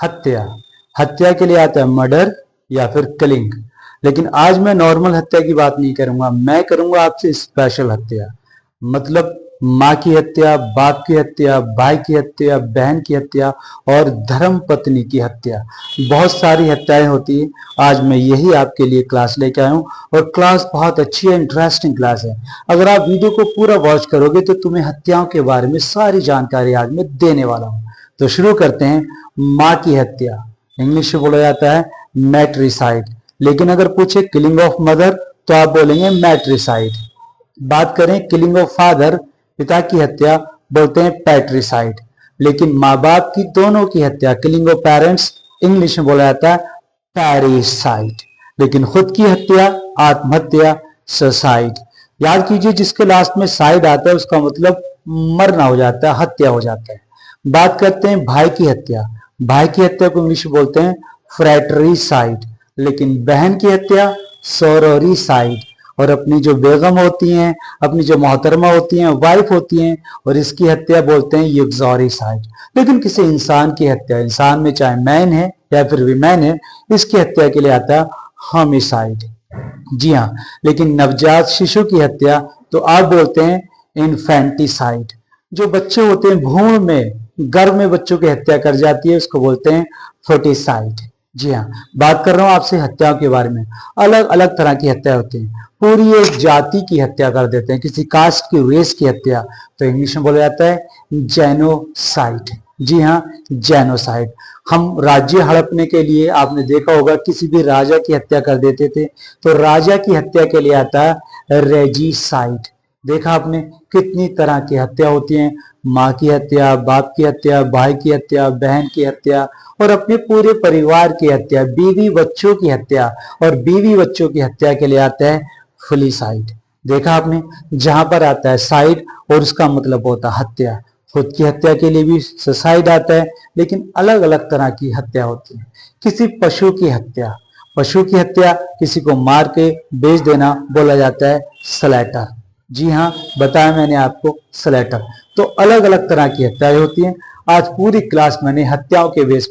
हत्या। हत्या के लिए आता है मर्डर या फिर किलिंग। लेकिन आज मैं नॉर्मल हत्या की बात नहीं करूंगा, मैं करूंगा आपसे स्पेशल हत्या। मतलब माँ की हत्या, बाप की हत्या, भाई की हत्या, बहन की हत्या और धर्म पत्नी की हत्या। बहुत सारी हत्याएं होती है। आज मैं यही आपके लिए क्लास लेके आया हूँ और क्लास बहुत अच्छी है, इंटरेस्टिंग क्लास है। अगर आप वीडियो को पूरा वॉच करोगे तो तुम्हें हत्याओं के बारे में सारी जानकारी आज मैं देने वाला हूँ। तो शुरू करते हैं। माँ की हत्या इंग्लिश में बोला जाता है मैट्रिसाइड, लेकिन अगर पूछे किलिंग ऑफ मदर तो आप बोलेंगे मैट्रिसाइड। बात करें किलिंग ऑफ फादर, पिता की हत्या, बोलते हैं पैट्रिसाइड। लेकिन माँ बाप की दोनों की हत्या, किलिंग ऑफ पेरेंट्स, इंग्लिश में बोला जाता है पैरिसाइड। लेकिन खुद की हत्या, आत्महत्या, सुसाइड। याद कीजिए जिसके लास्ट में साइड आता है उसका मतलब मरना हो जाता है, हत्या हो जाता है। बात करते हैं भाई की हत्या। भाई की हत्या को इंग्लिश में बोलते हैं फ्रैटरीसाइड। लेकिन बहन की हत्या सोरोरीसाइड। और अपनी जो बेगम होती हैं, अपनी जो मोहतरमा होती हैं, वाइफ होती हैं, और इसकी हत्या बोलते हैं युक्सोरिसाइड। लेकिन किसी इंसान की हत्या, इंसान में चाहे मैन है या फिर वीमेन है, इसकी हत्या के लिए आता है होमिसाइड। जी हाँ, लेकिन नवजात शिशु की हत्या तो आप बोलते हैं इन्फेंटिसाइड। जो बच्चे होते हैं भ्रूण में, गर्भ में बच्चों की हत्या कर जाती है, उसको बोलते हैं फोर्टिसाइड। जी हाँ, बात कर रहा हूं आपसे हत्याओं के बारे में। अलग अलग तरह की हत्या होती है। पूरी एक जाति की हत्या कर देते हैं, किसी कास्ट की, रेस की हत्या, तो इंग्लिश में बोला जाता है जेनोसाइड। जी हाँ, जेनोसाइड। हम राज्य हड़पने के लिए, आपने देखा होगा, किसी भी राजा की हत्या कर देते थे, तो राजा की हत्या के लिए आता है रेजिसाइड। देखा आपने कितनी तरह की हत्या होती हैं। माँ की हत्या, बाप की हत्या, भाई की हत्या, बहन की हत्या और अपने पूरे परिवार की हत्या, बीवी बच्चों की हत्या, और बीवी बच्चों की हत्या के लिए आता है फिलिसाइड। देखा आपने, जहां पर आता है साइड और उसका मतलब होता है हत्या। खुद की हत्या के लिए भी सुसाइड आता है, लेकिन अलग अलग तरह की हत्या होती है। किसी पशु की हत्या, पशु की हत्या, किसी को मार के बेच देना, बोला जाता है स्लैटर। जी हाँ, बताया मैंने आपको, स्लैटर। तो अलग अलग तरह की हत्याएं होती हैं। आज पूरी क्लास मैंने हत्याओं के बेस